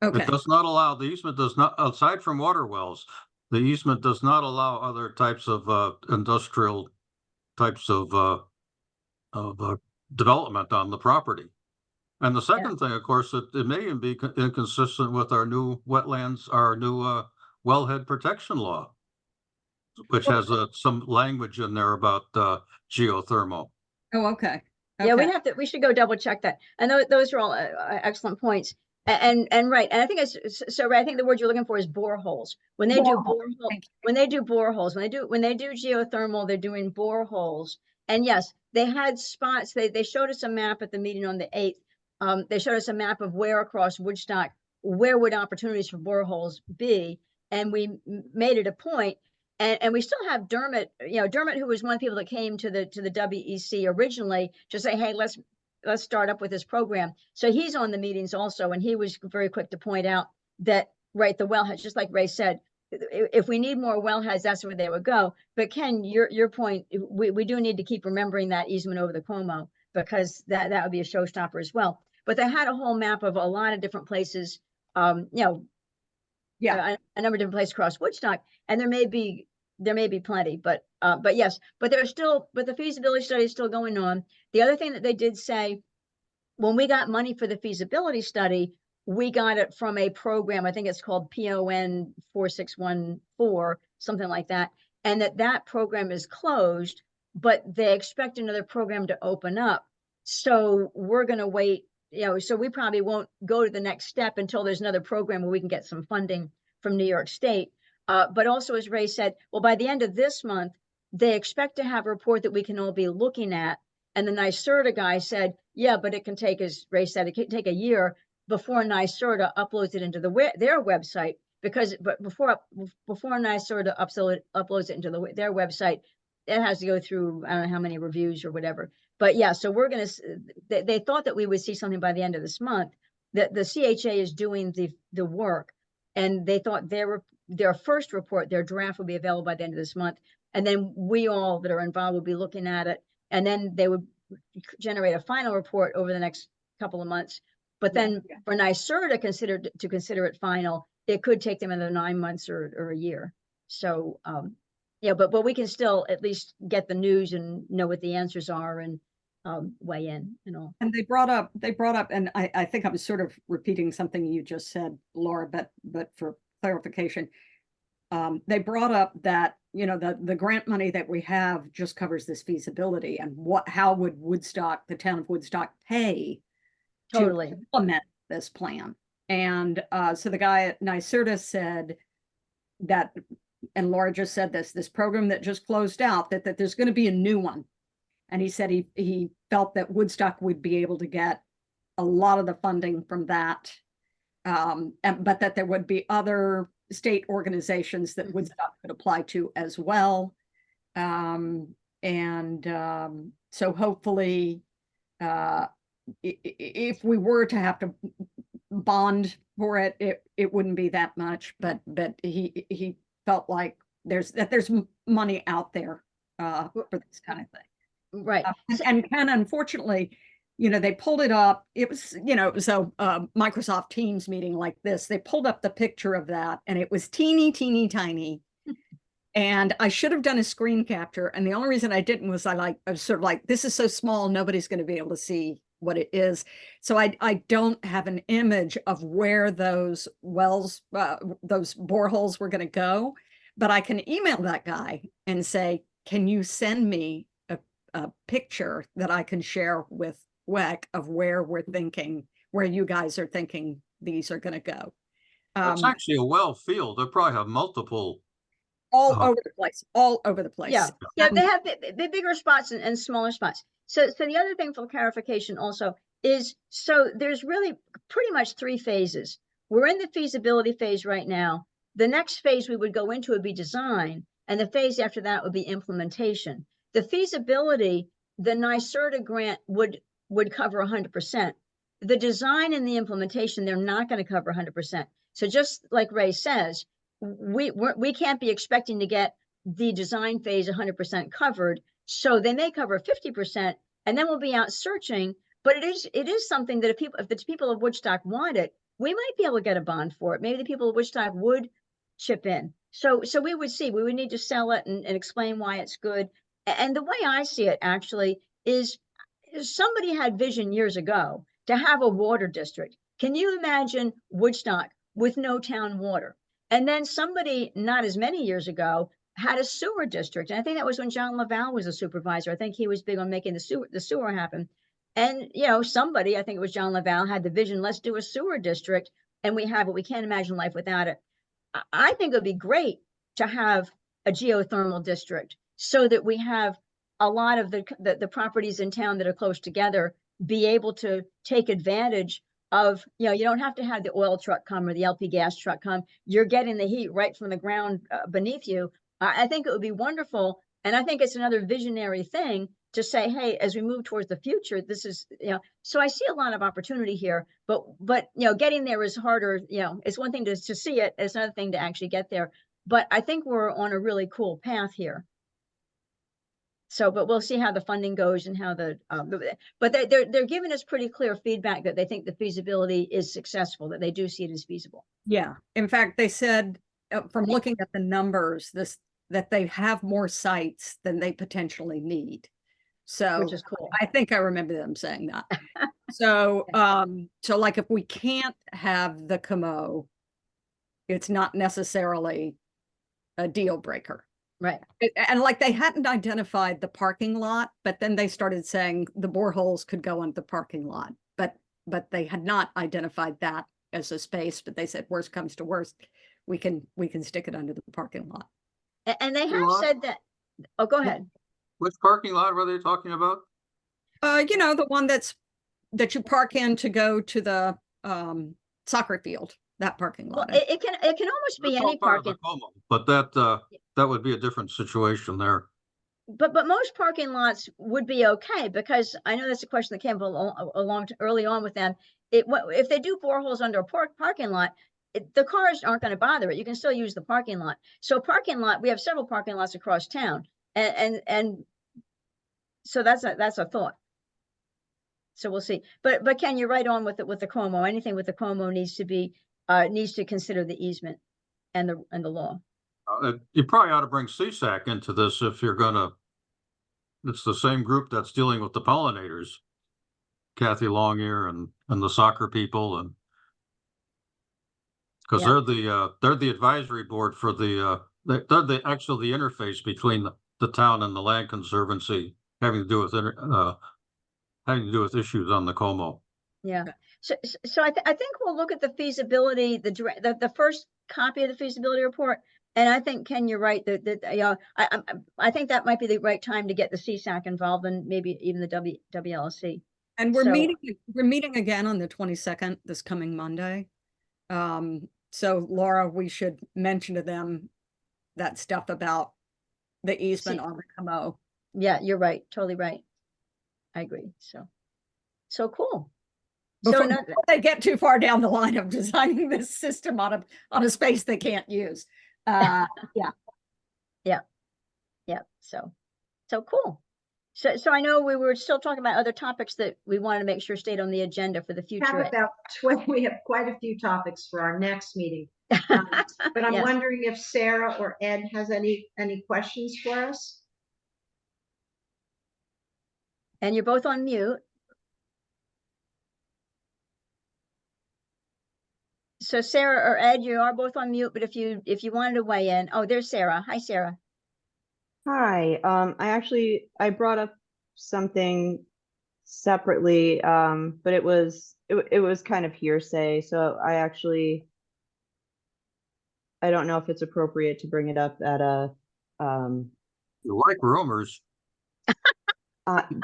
Okay. It does not allow, the easement does not, aside from water wells, the easement does not allow other types of industrial types of development on the property. And the second thing, of course, it may even be inconsistent with our new wetlands, our new wellhead protection law, which has some language in there about geothermal. Oh, okay. Yeah, we should go double check that. And those are all excellent points. And right, and I think so. Right, I think the word you're looking for is boreholes. When they do boreholes, when they do geothermal, they're doing boreholes. And yes, they had spots. They showed us a map at the meeting on the 8th. They showed us a map of where across Woodstock, where would opportunities for boreholes be, and we made it a point. And we still have Dermot, Dermot, who was one of the people that came to the WEC originally to say, hey, let's start up with this program. So he's on the meetings also, and he was very quick to point out that, right, the wellheads, just like Ray said, if we need more wellheads, that's where they would go. But Ken, your point, we do need to keep remembering that easement over the Como, because that would be a showstopper as well. But they had a whole map of a lot of different places, a number of different places across Woodstock, and there may be plenty, but yes, but the feasibility study is still going on. The other thing that they did say, when we got money for the feasibility study, we got it from a program, I think it's called PON 4614, something like that, and that program is closed, but they expect another program to open up. So we're going to wait, so we probably won't go to the next step until there's another program where we can get some funding from New York State. But also, as Ray said, well, by the end of this month, they expect to have a report that we can all be looking at. And the NYSERDA guy said, yeah, but it can take, as Ray said, it can take a year before NYSERDA uploads it into their website, because before NYSERDA uploads it into their website, it has to go through, I don't know how many reviews or whatever. But yeah, so we're going to, they thought that we would see something by the end of this month. That the CHA is doing the work, and they thought their first report, their draft, will be available by the end of this month. And then we all that are involved will be looking at it, and then they would generate a final report over the next couple of months. But then for NYSERDA to consider it final, it could take them another 9 months or a year. So yeah, but we can still at least get the news and know what the answers are and weigh in and all. And they brought up, and I think I was sort of repeating something you just said, Laura, but for clarification, they brought up that, you know, the grant money that we have just covers this feasibility, and how would the town of Woodstock pay Totally to implement this plan? And so the guy at NYSERDA said that, and Laura just said this program that just closed out, that there's going to be a new one. And he said he felt that Woodstock would be able to get a lot of the funding from that, but that there would be other state organizations that Woodstock could apply to as well. So hopefully, if we were to have to bond for it, it wouldn't be that much. But he felt like there's money out there for this kind of thing. right. And unfortunately, you know, they pulled it up. It was, you know, so Microsoft Teams meeting like this, they pulled up the picture of that, and it was teeny tiny. And I should have done a screen capture. And the only reason I didn't was I was sort of like, this is so small, nobody's going to be able to see what it is. So I don't have an image of where those wells, those boreholes were going to go, but I can email that guy and say, can you send me a picture that I can share with WEC of where you guys are thinking these are going to go? It's actually a well field. They probably have multiple. All over the place. Yeah, they have the bigger spots and smaller spots. So the other thing for clarification also is, so there's really pretty much 3 phases. We're in the feasibility phase right now. The next phase we would go into would be design, and the phase after that would be implementation. The feasibility, the NYSERDA grant would cover 100%. The design and the implementation, they're not going to cover 100%. So just like Ray says, we can't be expecting to get the design phase 100% covered. So they may cover 50%, and then we'll be out searching. But it is something that if the people of Woodstock want it, we might be able to get a bond for it. Maybe the people of Woodstock would chip in. So we would see. We would need to sell it and explain why it's good. And the way I see it actually is, somebody had vision years ago to have a water district. Can you imagine Woodstock with no town water? And then somebody not as many years ago had a sewer district. And I think that was when John Laval was a supervisor. I think he was big on making the sewer happen. And, you know, somebody, I think it was John Laval, had the vision, let's do a sewer district. And we have it. We can't imagine life without it. I think it would be great to have a geothermal district, so that we have a lot of the properties in town that are close together be able to take advantage of, you know, you don't have to have the oil truck come or the LP gas truck come. You're getting the heat right from the ground beneath you. I think it would be wonderful. And I think it's another visionary thing to say, hey, as we move towards the future, this is, you know, so I see a lot of opportunity here, but, you know, getting there is harder. You know, it's one thing to see it. It's another thing to actually get there. But I think we're on a really cool path here. So, but we'll see how the funding goes and how but they're giving us pretty clear feedback that they think the feasibility is successful, that they do see it as feasible. Yeah. In fact, they said from looking at the numbers, that they have more sites than they potentially need. So Which is cool. I think I remember them saying that. So, so like if we can't have the Camo, it's not necessarily a deal breaker. Right. And like they hadn't identified the parking lot, but then they started saying the boreholes could go on the parking lot, but they had not identified that as a space. But they said, worst comes to worst, we can stick it under the parking lot. And they have said that Oh, go ahead. Which parking lot were they talking about? The one that you park in to go to the soccer field, that parking Well, lot. it can almost be That's all any part of the parking, Como, but that would be a different situation there. but most parking lots would be okay, because I know that's a question that came along early on with them. If they do boreholes under a parking lot, the cars aren't going to bother it. You can still use the parking lot. So parking lot, we have several parking lots across town, and so that's a thought. So we'll see. But Ken, you're right on with the Como. Anything with the Como needs to consider the easement and the law. You probably ought to bring CSAC into this if you're gonna. It's the same group that's dealing with the pollinators, Kathy Longear and the soccer people, and because they're the advisory board for they're the actually the interface between the town and the land conservancy, having to do with issues on the Como. Yeah. So I think we'll look at the feasibility, the first copy of the feasibility report. And I think, Ken, you're right that I think that might be the right time to get the CSAC involved, and maybe even the WLSC. And we're meeting again on the 22nd, this coming Monday. So Laura, we should mention to them that stuff about the easement on the Como. Yeah, you're right. Totally right. I agree. So cool. Before they get too far down the line of designing this system on a space they can't use. Yeah. So cool. So I know we were still talking about other topics that we wanted to make sure stayed on the agenda for the future. We have quite a few topics for our next meeting. But I'm wondering if Sarah or Ed has any questions for us. And you're both on mute. So Sarah or Ed, you are both on mute, but if you wanted to weigh in. Oh, there's Sarah. Hi, Sarah. Hi. I brought up something separately, but it was kind of hearsay. So I don't know if it's appropriate to bring it up at a You like rumors.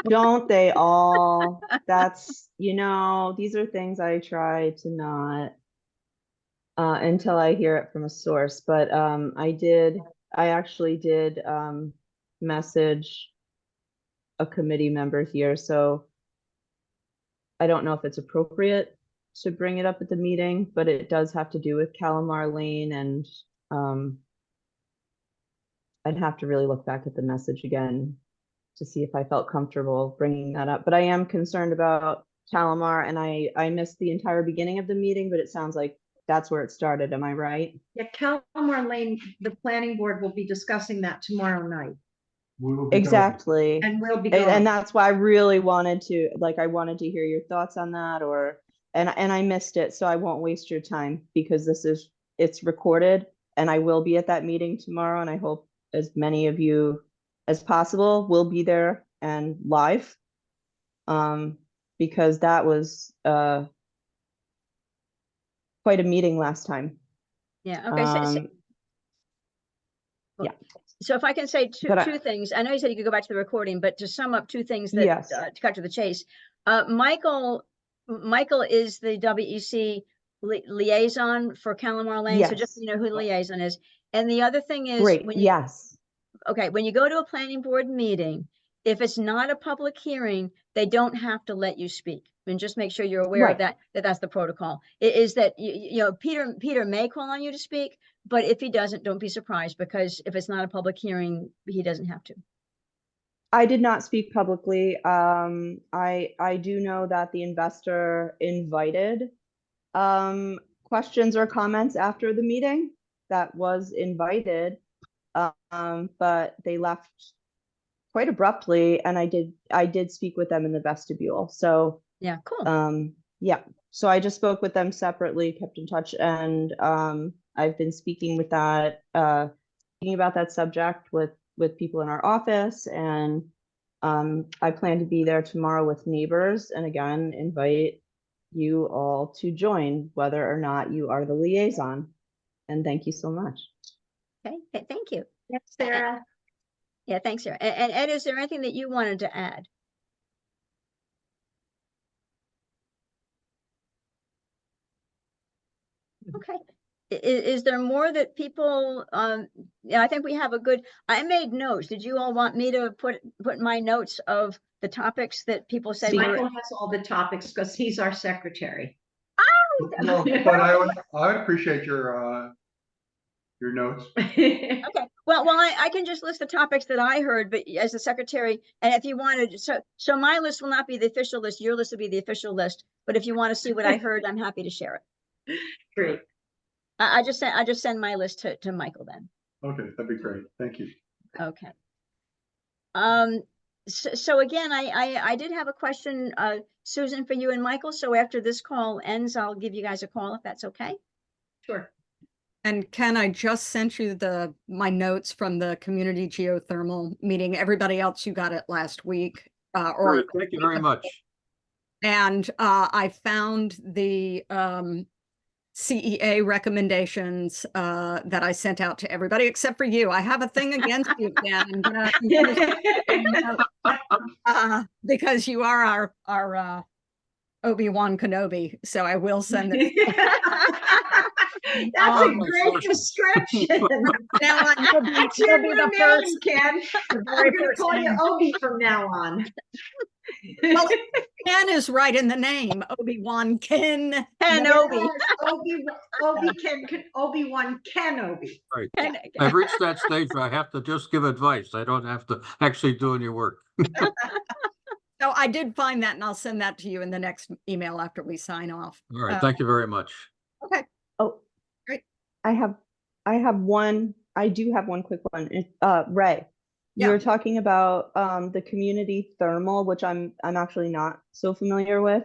don't they all? That's, these are things I try to not until I hear it from a source. But I actually did message a committee member here, so I don't know if it's appropriate to bring it up at the meeting, but it does have to do with Calamar Lane, and I'd have to really look back at the message again to see if I felt comfortable bringing that up. But I am concerned about Calamar, and I missed the entire beginning of the meeting, but it sounds like that's where it started. Am I right? Yeah, Calamar Lane, the planning board will be discussing that tomorrow night. Exactly. And we'll be going. And that's why I really wanted to, I wanted to hear your thoughts on that, and I missed it, so I won't waste your time, because it's recorded, and I will be at that meeting tomorrow, and I hope as many of you as possible will be there and live, because that was quite a meeting last time. Yeah. Okay. So if I can say two things, I know you said you could go back to the recording, but to sum up two things that to cut to the chase, Michael is the WEC liaison for Calamar Lane. Yes. So just so you know who the liaison is. And the other thing is, when you go to a planning board meeting, if it's not a public hearing, they don't have to let you speak. And just make sure you're aware of that's the protocol. It is that Peter may call on you to speak, but if he doesn't, don't be surprised, because if it's not a public hearing, he doesn't have to. I did not speak publicly. I do know that the investor invited questions or comments after the meeting. That was invited, but they left quite abruptly, and I did speak with them in the vestibule. So yeah, cool. So I just spoke with them separately, kept in touch, and I've been speaking about that subject with people in our office, and I plan to be there tomorrow with neighbors, and again, invite you all to join, whether or not you are the liaison. And thank you so much. Okay, thank you. Yes, Sarah. Yeah, thanks, Sarah. And Ed, is there anything that you wanted to add? Okay. Is there more that people, yeah, I think we have a good, I made notes. Did you all want me to put my notes of the topics that people said? Michael has all the topics because he's our secretary. No, but I would appreciate your notes. Okay, well, I can just list the topics that I heard, but as a secretary, and if you wanted, so my list will not be the official list, your list will be the official list, but if you want to see what I heard, I'm happy to share it. Great. I just send my list to Michael then. Okay, that'd be great. Thank you. Okay. So again, I did have a question, Susan, for you and Michael. So after this call ends, I'll give you guys a call if that's okay. Sure. And Ken, I just sent you my notes from the community geothermal meeting. Everybody else, you got it last week. Great, thank you very much. And I found the CEA recommendations that I sent out to everybody except for you. I have a thing against you, Ken. Because you are our Obi-Wan Kenobi. So I will send it. That's a great description. Now on, That's your new name, Ken. I'm going to call you Obi from now on. Well, Ken is right in the name. Obi-Wan Ken. Kenobi. Obi-Wan Kenobi. Right. I've reached that stage where I have to just give advice. I don't have to actually do any work. So I did find that, and I'll send that to you in the next email after we sign off. All right, thank you very much. Okay. Oh, great. I do have one quick one. Ray, you were talking about the community thermal, which I'm actually not so familiar with.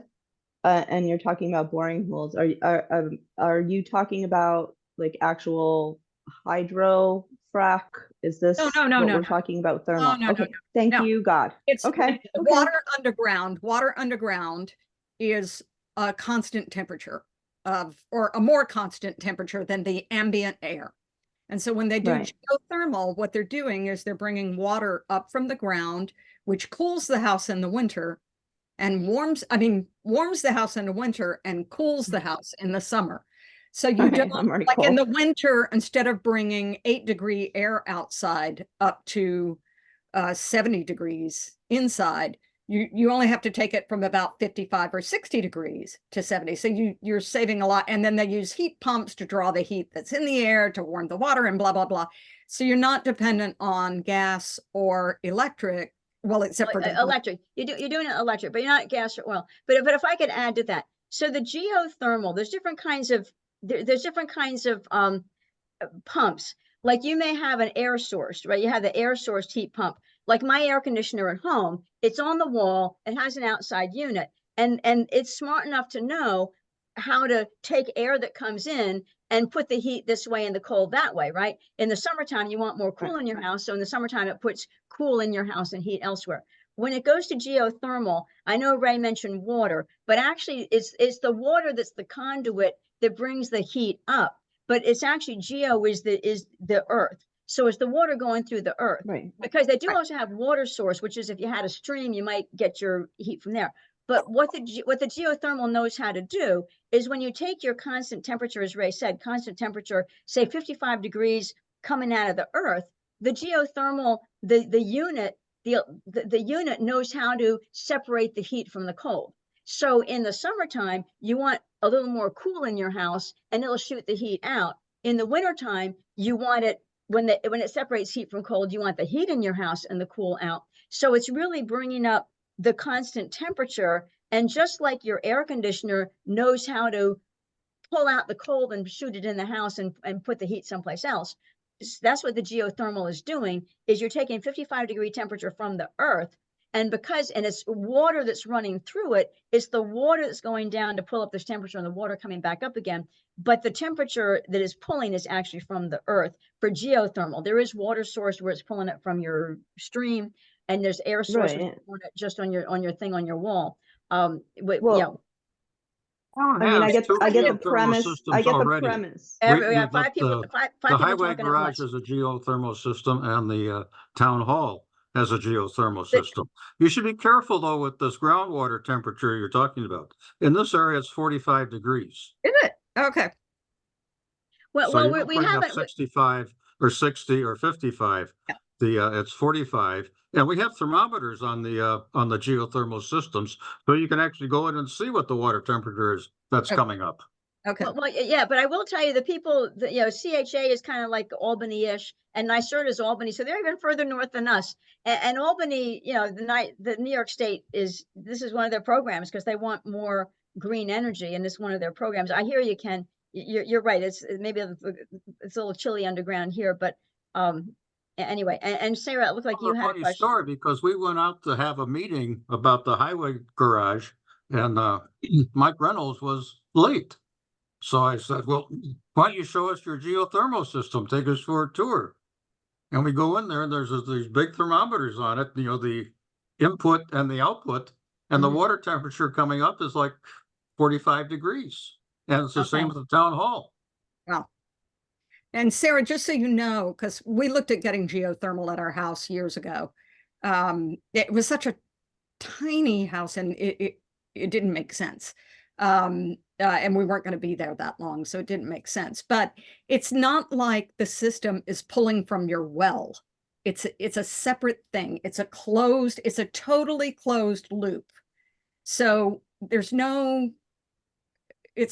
And you're talking about boring holes. Are you talking about like actual hydro frac? Is this no, we're talking about thermal? No, okay, thank you, God. It's okay. Water underground. Water underground is a constant temperature or a more constant temperature than the ambient air. And so when they do geothermal, what they're doing is they're bringing water up from the ground, which cools the house in the winter and warms the house in the winter and cools the house in the summer. So you don't, like in the winter, instead of bringing 8-degree air outside up to 70 degrees inside, you only have to take it from about 55 or 60 degrees to 70. So you're saving a lot. And then they use heat pumps to draw the heat that's in the air to warm the water and blah, blah, blah. So you're not dependent on gas or electric. Well, except for electric. You're doing it electric, but you're not gas or oil. But if I could add to that, so the geothermal, there's different kinds of pumps. Like you may have an air source, right? You have the air source heat pump. Like my air conditioner at home, it's on the wall, it has an outside unit, and it's smart enough to know how to take air that comes in and put the heat this way and the cold that way, right? In the summertime, you want more cool in your house. So in the summertime, it puts cool in your house and heat elsewhere. When it goes to geothermal, I know Ray mentioned water, but actually it's the water that's the conduit that brings the heat up. But it's actually is the earth. So it's the water going through the earth, right? Because they do also have water source, which is if you had a stream, you might get your heat from there. But what the geothermal knows how to do is when you take your constant temperature, as Ray said, constant temperature, say 55 degrees coming out of the earth, the geothermal, the unit knows how to separate the heat from the cold. So in the summertime, you want a little more cool in your house and it'll shoot the heat out. In the wintertime, you want it when it separates heat from cold, you want the heat in your house and the cool out. So it's really bringing up the constant temperature. And just like your air conditioner knows how to pull out the cold and shoot it in the house and put the heat someplace else, that's what the geothermal is doing, is you're taking 55-degree temperature from the earth, and it's water that's running through it, it's the water that's going down to pull up this temperature and the water coming back up again. But the temperature that is pulling is actually from the earth for geothermal. There is water source where it's pulling it from your stream, and there's air source just on your thing on your wall. Town I mean, I has get, two I get the geothermal premise, I systems get the already. premise. We we have got five people, five The people highway talking at garage once. has a geothermal system, and the town hall has a geothermal The- system. You should be careful though with this groundwater temperature you're talking about. In this area, it's 45 degrees. Is it? Okay. Well, So well, you're we not putting up haven't, 65 or 60 or 55. Yeah. It's 45, and we have thermometers on the geothermal systems, so you can actually go in and see what the water temperature is that's Okay. coming up. Okay. well, yeah, but I will tell you, the people that, CHA is kind of like Albany-ish, and NYSERDA is Albany, so they're even further north than us. And Albany, the New York State this is one of their programs because they want more green energy, and it's one of their programs. I hear you, Ken. You're right. It's maybe it's a little chilly underground here, but anyway. And Sarah, it looked like you had a Funny question. story, because we went out to have a meeting about the highway garage, and Mike Reynolds was late. So I said, well, why don't you show us your geothermal system? Take us for a tour. And we go in there, and there's these big thermometers on it, the input and the output, and the Mhm. water temperature coming up is like 45 degrees. And it's the same Okay. as the town hall. Wow. And Sarah, just so you know, because we looked at getting geothermal at our house years ago. It was such a tiny house, and it didn't make sense. And we weren't going to be there that long, so it didn't make sense. But it's not like the system is pulling from your well. It's a separate thing. It's a totally closed loop. So it's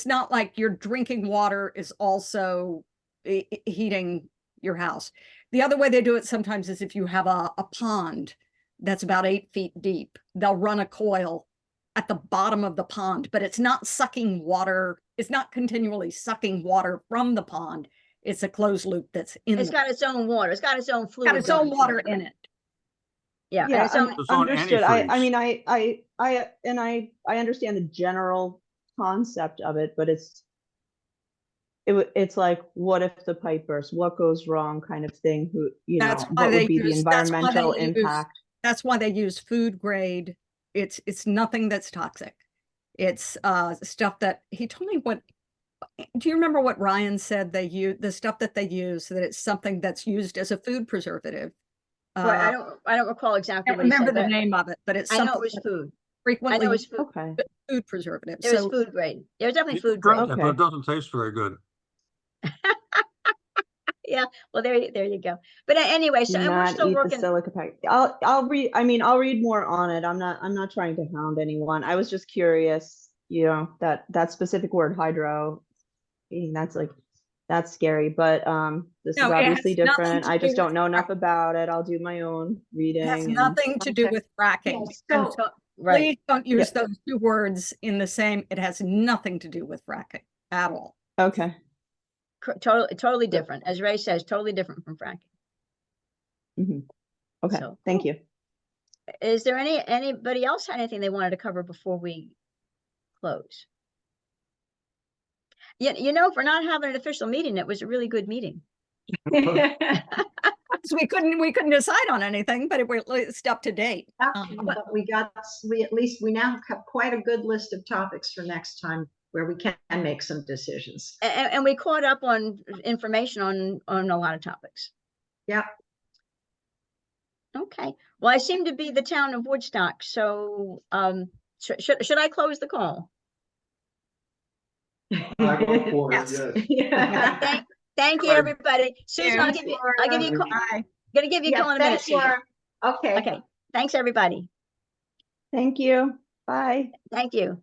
not like your drinking water is also heating your house. The other way they do it sometimes is if you have a pond that's about 8 feet deep, they'll run a coil at the bottom of the pond, but it's not sucking water. It's not continually sucking water from the pond. It's a closed loop that's in It's got its own water. It's got its own fluid. got its own going water through it. in it. Yeah. and Yeah, its own- Its own understood. I antifreeze. mean, I understand the general concept of it, but it's like, what if the pipe bursts? What goes wrong, kind of thing? That's why what they would be the use- that's why they environmental use- impact? That's why they use food grade. It's nothing that's toxic. It's stuff that he told me. Do you remember what Ryan said they use, the stuff that they use, that it's something that's used as a food preservative? Right, I don't recall I exactly can't what he remember said, the but name of it, but it's I know something it was that's food. I know frequently it was food. Okay. food preservative. It was So food grade. It was definitely You can food drink grade. it, but Okay. it doesn't taste very good. Yeah, well, there you go. But anyway, Do so and we're not still eat the working. silica pack. I'll read more on it. I'm not trying to hound anyone. I was just curious, that specific word hydro, that's scary, but this is No, it has obviously nothing different. to I do just with don't know enough fracking. about it. I'll do my own reading. it has and- nothing to do Okay. with fracking. So- And Right. please don't use those two words in the same. It has nothing to do with fracking at all. Okay. Totally different. As Ray says, totally different from fracking. Mhm. Okay, So, thank cool. you. Is there anybody else had anything they wanted to cover before we close? For not having an official meeting, it was a really good meeting. So we couldn't decide on anything, but we're at least up to date. But we now have quite a good list of topics for next time where we can make some decisions. And we caught up on information on a lot of topics. Yeah. Okay. Well, I seem to be the town of Woodstock, so should I close the call? I vote for it, Yes. yes. Thank you, Right. Susan, I'll give you a call. Bye. Gonna give you a call in a minute, Thanks, Susan. Laura. Okay. Okay. Thanks, everybody. Thank you. Bye. Thank you.